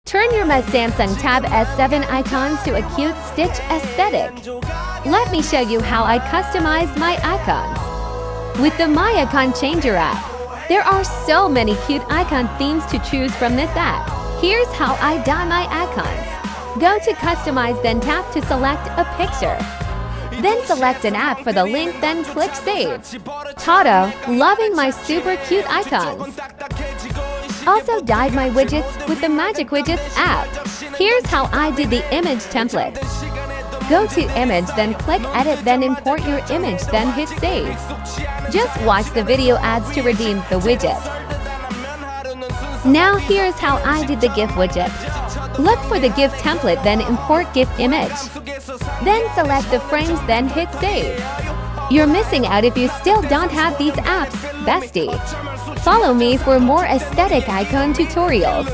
Turn your Samsung Tab S7 icons to a cute stitch aesthetic. Let me show you how I customized my icons. With the MyICON Changer app, there are so many cute icon themes to choose from this app. Here's how I dye my icons. Go to Customize, then tap to select a picture. Then select an app for the link, then click Save. Tato, loving my super cute icons. Also dyed my widgets with the MagicWidgets app. Here's how I did the image template. Go to Image, then click Edit, then import your image, then hit Save. Just watch the video ads to redeem the widget. Now here's how I did the GIF widget. Look for the GIF template, then import GIF image. Then select the frames, then hit Save. You're missing out if you still don't have these apps, bestie. Follow me for more aesthetic icon tutorials.